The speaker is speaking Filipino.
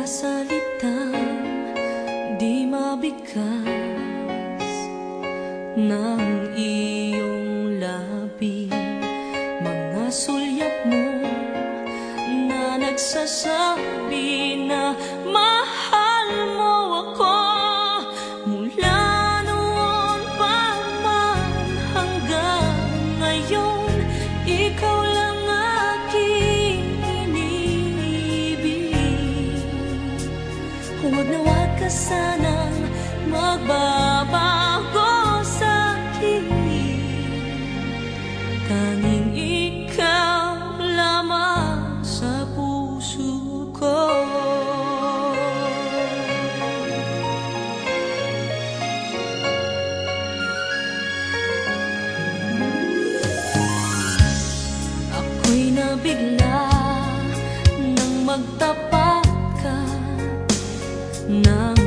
mga salitang di mabigkas ng iyong labi, mga sulyap mo na nagsasabi na mahal mo ako. Mula noon pa man hanggang ngayon, ikaw lang aking iniibig. Huwag na huwag ka sanang magbabago sa'kin, tanging ikaw lamang sa puso ko. Ako'y nabigla nang magtapat ka ng